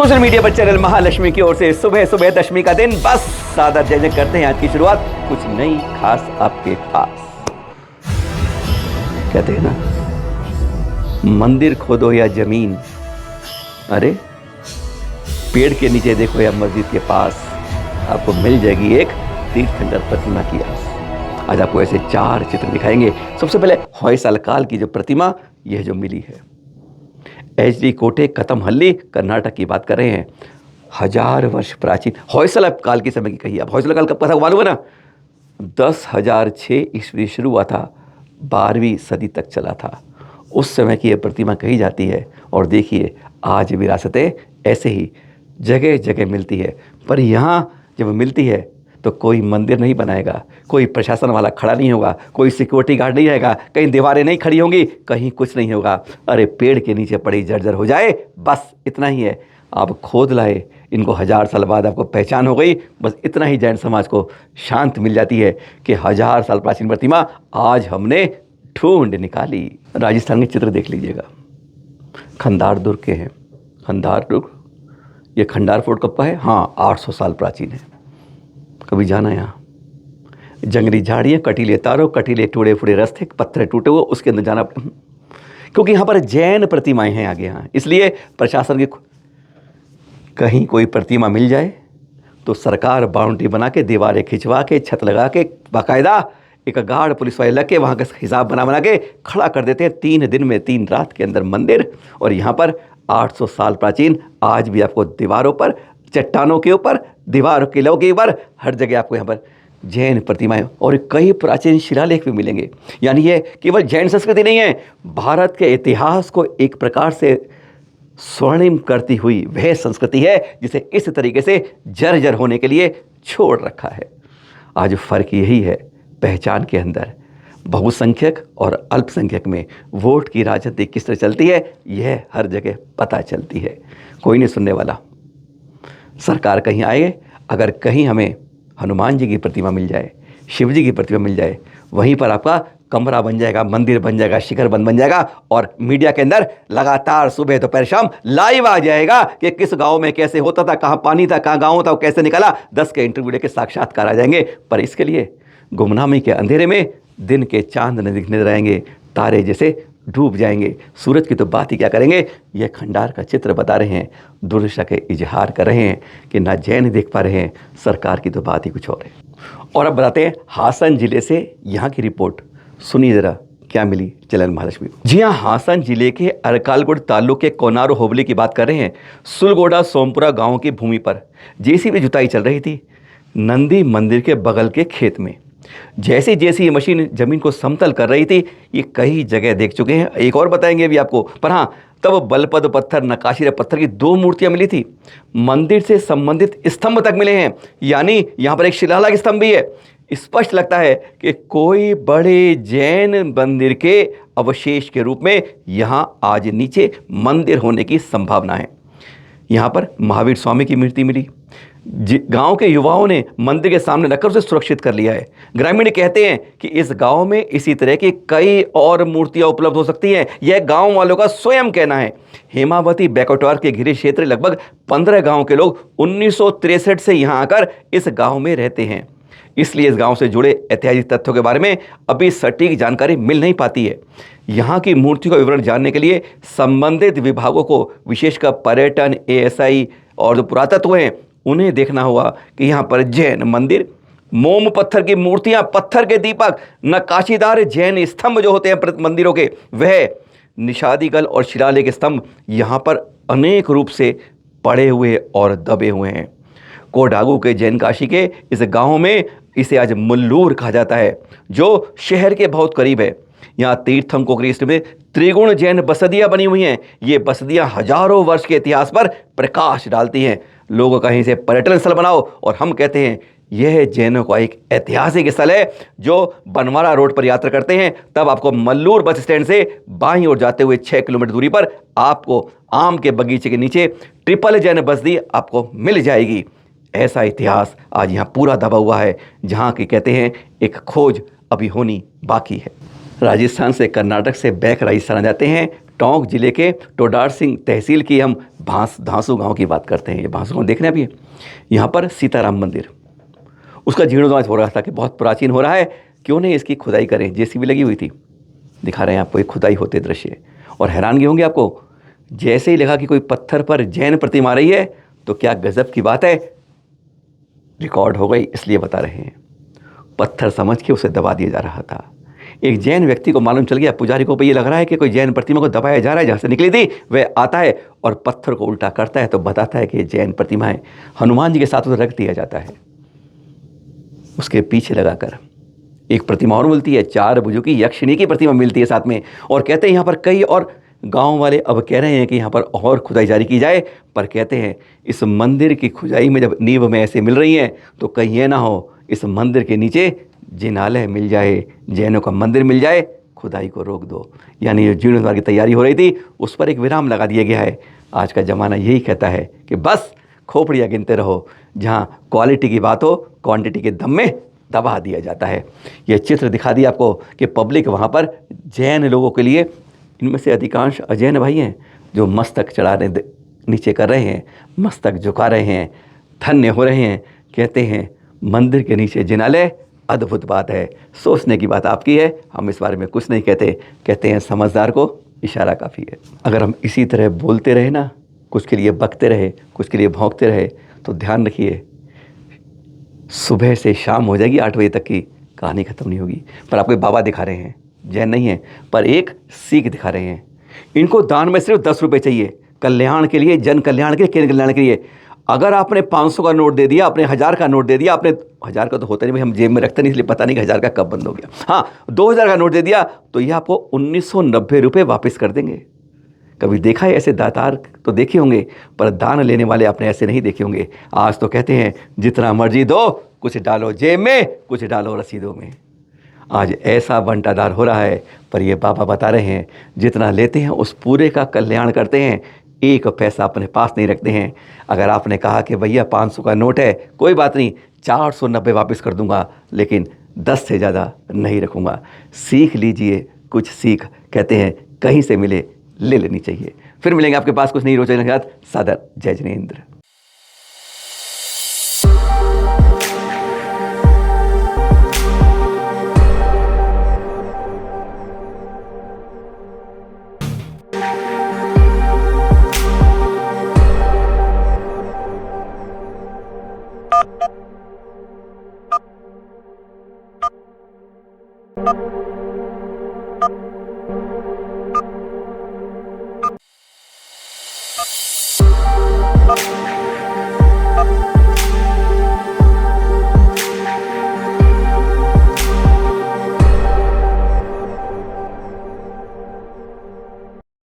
Social media पर channel Mahalakshmi की ओर से सुबह सुबह दशमी का दिन बस सादा जय करते हैं आज की शुरुआत कुछ नई खास आपके पास। कहते हैं ना, मंदिर खोदो या जमीन, अरे पेड़ के नीचे देखो या मस्जिद के पास, आपको मिल जाएगी एक तीर्थंकर प्रतिमा की आस। आज आपको ऐसे 4 चित्र दिखाएंगे। सबसे पहले होयसलकाल की जो प्रतिमा यह जो मिली है, HD कोटे कतमहल्ली कर्नाटक की बात कर रहे हैं। 1000 वर्ष प्राचीन होयसला काल के समय की कही। अब होयसला काल कब कथा मालूम है ना, 10,006 ईस्वी शुरू हुआ था, 12वीं सदी तक चला था। उस समय की यह प्रतिमा कही जाती है। और देखिए आज विरासतें ऐसे ही जगह जगह मिलती है, पर यहाँ जब मिलती है तो कोई मंदिर नहीं बनाएगा, कोई प्रशासन वाला खड़ा नहीं होगा, कोई सिक्योरिटी गार्ड नहीं रहेगा, कहीं दीवारें नहीं खड़ी होंगी, कहीं कुछ नहीं होगा। अरे पेड़ के नीचे पड़ी जर्जर हो जाए, बस इतना ही है। आप खोद लाए इनको, 1000 साल बाद आपको पहचान हो गई, बस इतना ही जैन समाज को शांत मिल जाती है कि 1000 साल प्राचीन प्रतिमा आज हमने ढूंढ निकाली। राजस्थान के चित्र देख लीजिएगा, खंडार दुर्ग के हैं। खंडार दुर्ग, ये खंडार फोर्ट कब का है? हाँ, 800 साल प्राचीन है। कभी जाना यहाँ? जंगली झाड़ियाँ, कटीले तारों, कटीले टूटे फूटे रास्ते, पत्थर टूटे हुए, उसके अंदर जाना, क्योंकि यहाँ पर जैन प्रतिमाएं हैं आगे। यहाँ इसलिए प्रशासन की कहीं कोई प्रतिमा मिल जाए तो सरकार बाउंड्री बना के, दीवारें खिंचवा के, छत लगा के, बाकायदा एक गार्ड पुलिस वाले लग के वहाँ का हिसाब बना के खड़ा कर देते हैं। 3 दिन में 3 रात के अंदर मंदिर। और यहाँ पर 800 साल प्राचीन आज भी आपको दीवारों पर, चट्टानों के ऊपर, दीवारों किलों के ऊपर, हर जगह आपको यहाँ पर जैन प्रतिमाएं और कई प्राचीन शिलालेख भी मिलेंगे। यानी ये केवल जैन संस्कृति नहीं है, भारत के इतिहास को एक प्रकार से स्वर्णिम करती हुई वह संस्कृति है जिसे इस तरीके से जर्जर होने के लिए छोड़ रखा है। आज फर्क यही है, पहचान के अंदर बहुसंख्यक और अल्पसंख्यक में वोट की राजनीति किस तरह चलती है, यह हर जगह पता चलती है। कोई नहीं सुनने वाला। सरकार कहीं आए, अगर कहीं हमें हनुमान जी की प्रतिमा मिल जाए, शिव जी की प्रतिमा मिल जाए, वहीं पर आपका कमरा बन जाएगा, मंदिर बन जाएगा, शिखर बन जाएगा। और मीडिया के अंदर लगातार सुबह दोपहर शाम लाइव आ जाएगा कि किस गांव में कैसे होता था, कहाँ पानी था, कहाँ गाँव था, कैसे निकला। 10 के इंटरव्यू लेके साक्षात्कार आ जाएंगे। पर इसके लिए गुमनामी के अंधेरे में दिन के चांद न दिखने रहेंगे, तारे जैसे डूब जाएंगे। सूरज की तो बात ही क्या करेंगे। यह खंडार का चित्र बता रहे हैं, दुर्दशा के इजहार कर रहे हैं कि ना जैन देख पा रहे हैं, सरकार की तो बात ही कुछ और है। और अब बताते हैं हासन जिले से यहाँ की रिपोर्ट। सुनिए जरा क्या मिली चैनल महालक्ष्मी को। जी हाँ, हासन जिले के अरकालगुड़ ताल्लुक के कोनारो होबली की बात कर रहे हैं। सुलगोड़ा सोमपुरा गाँव की भूमि पर JCB जुताई चल रही थी, नंदी मंदिर के बगल के खेत में। जैसी जैसी ये मशीन जमीन को समतल कर रही थी, ये कई जगह देख चुके हैं, एक और बताएंगे भी आपको। पर हाँ, तब बलपद पत्थर, नक्काशीरे पत्थर की 2 मूर्तियां मिली थी। मंदिर से संबंधित स्तंभ तक मिले हैं, यानी यहाँ पर एक शिलालेख स्तंभ भी है। स्पष्ट लगता है कि कोई बड़े जैन मंदिर के अवशेष के रूप में यहाँ आज नीचे मंदिर होने की संभावना है। यहाँ पर महावीर स्वामी की मूर्ति मिली। गांव के युवाओं ने मंदिर के सामने रखकर उसे सुरक्षित कर लिया है। ग्रामीण कहते हैं कि इस गांव में इसी तरह की कई और मूर्तियां उपलब्ध हो सकती हैं, यह गांव वालों का स्वयं कहना है। हेमावती बैकवाटर के घिरे क्षेत्र लगभग 15 गांव के लोग 1963 से यहां आकर इस गांव में रहते हैं। इसलिए इस गांव से जुड़े ऐतिहासिक तथ्यों के बारे में अभी सटीक जानकारी मिल नहीं पाती है। यहाँ की मूर्ति का विवरण जानने के लिए संबंधित विभागों को, विशेषकर पर्यटन, ASI और जो पुरातत्व हैं, उन्हें देखना होगा कि यहाँ पर जैन मंदिर, मोम पत्थर की मूर्तियां, पत्थर के दीपक, नक्काशीदार जैन स्तंभ जो होते हैं मंदिरों के, वह निषादिगल और शिलालेख स्तंभ यहाँ पर अनेक रूप से पड़े हुए और दबे हुए हैं। कोडागू के जैन काशी के इस गांव में इसे आज मुल्लूर कहा जाता है, जो शहर के बहुत करीब है। यहाँ तीर्थंकों की लिस्ट में त्रिगुण जैन बसदियाँ बनी हुई हैं। ये बसदियाँ हजारों वर्ष के इतिहास पर प्रकाश डालती हैं। लोग कहीं से पर्यटन स्थल बनाओ, और हम कहते हैं यह जैनों का एक ऐतिहासिक स्थल है। जो बनवारा रोड पर यात्रा करते हैं, तब आपको मल्लूर बस स्टैंड से बाईं ओर जाते हुए 6 किलोमीटर दूरी पर आपको आम के बगीचे के नीचे ट्रिपल जैन बस्ती आपको मिल जाएगी। ऐसा इतिहास आज यहाँ पूरा दबा हुआ है, जहाँ की कहते हैं एक खोज अभी होनी बाकी है। राजस्थान से, कर्नाटक से बैक राजस्थान आ जाते हैं। टोंक जिले के टोडार सिंह तहसील की हम धांसू गांव की बात करते हैं। ये भांसू गांव देखने अभी यहाँ पर सीताराम मंदिर, उसका जीर्णोद्धार हो रहा था कि बहुत प्राचीन हो रहा है, क्यों नहीं इसकी खुदाई करें। जेसीबी लगी हुई थी, दिखा रहे हैं आपको एक खुदाई होते दृश्य। और हैरानगी होंगे आपको, जैसे ही लगा कि कोई पत्थर पर जैन प्रतिमा आ रही है तो क्या गजब की बात है, रिकॉर्ड हो गई, इसलिए बता रहे हैं। पत्थर समझ के उसे दबा दिया जा रहा था। एक जैन व्यक्ति को मालूम चल गया, पुजारी को ये लग रहा है कि कोई जैन प्रतिमा को दबाया जा रहा है। जहाँ से निकली थी वह आता है और पत्थर को उल्टा करता है तो बताता है कि ये जैन प्रतिमा है। हनुमान जी के साथ उसे रख दिया जाता है। उसके पीछे लगाकर एक प्रतिमा और मिलती है, 4 भुजों की यक्षिणी की प्रतिमा मिलती है साथ में। और कहते हैं यहाँ पर कई और गांव वाले अब कह रहे हैं कि यहाँ पर और खुदाई जारी की जाए, पर कहते हैं इस मंदिर की खुदाई में जब नींव में ऐसे मिल रही हैं तो कहीं ये ना हो इस मंदिर के नीचे जिनालय मिल जाए, जैनों का मंदिर मिल जाए, खुदाई को रोक दो। यानी जो जीर्णोद्धार की तैयारी हो रही थी उस पर एक विराम लगा दिया गया है। आज का ज़माना यही कहता है कि बस खोपड़ियाँ गिनते रहो, जहाँ क्वालिटी की बात हो क्वांटिटी के दम में दबा दिया जाता है। यह चित्र दिखा दिया आपको कि पब्लिक वहाँ पर जैन लोगों के लिए, इनमें से अधिकांश अजैन भाई हैं जो मस्तक चढ़ाने नीचे कर रहे हैं, मस्तक झुका रहे हैं, धन्य हो रहे हैं। कहते हैं मंदिर के नीचे जिनालय, अद्भुत बात है, सोचने की बात आपकी है, हम इस बारे में कुछ नहीं कहते। कहते हैं समझदार को इशारा काफ़ी है। अगर हम इसी तरह बोलते रहे ना, कुछ के लिए बकते रहे, कुछ के लिए भौंकते रहे, तो ध्यान रखिए सुबह से शाम हो जाएगी 8 बजे तक की कहानी ख़त्म नहीं होगी। पर आपको बाबा दिखा रहे हैं, जैन नहीं है, पर एक सीख दिखा रहे हैं। इनको दान में सिर्फ 10 रुपये चाहिए, कल्याण के लिए, जन कल्याण के लिए, केंद्र कल्याण के लिए। अगर आपने 500 का नोट दे दिया, आपने 1000 का नोट दे दिया, आपने 1000 का तो होता नहीं भाई, हम जेब में रखते नहीं, इसलिए पता नहीं कि 1000 का कब बंद हो गया। हाँ, 2000 का नोट दे दिया तो ये आपको 1990 रुपये वापस कर देंगे। कभी देखा है ऐसे दातार तो देखे होंगे, पर दान लेने वाले आपने ऐसे नहीं देखे होंगे। आज तो कहते हैं जितना मर्जी दो, कुछ डालो जेब में, कुछ डालो रसीदों में। आज ऐसा बंटादार हो रहा है, पर ये बाबा बता रहे हैं जितना लेते हैं उस पूरे का कल्याण करते हैं, 1 पैसा अपने पास नहीं रखते हैं। अगर आपने कहा कि भैया 500 का नोट है, कोई बात नहीं, 490 वापस कर दूंगा, लेकिन 10 से ज़्यादा नहीं रखूंगा। सीख लीजिए कुछ सीख, कहते हैं कहीं से मिले ले लेनी चाहिए। फिर मिलेंगे आपके पास कुछ नई रोचक के साथ। सादर जय जिनेंद्र।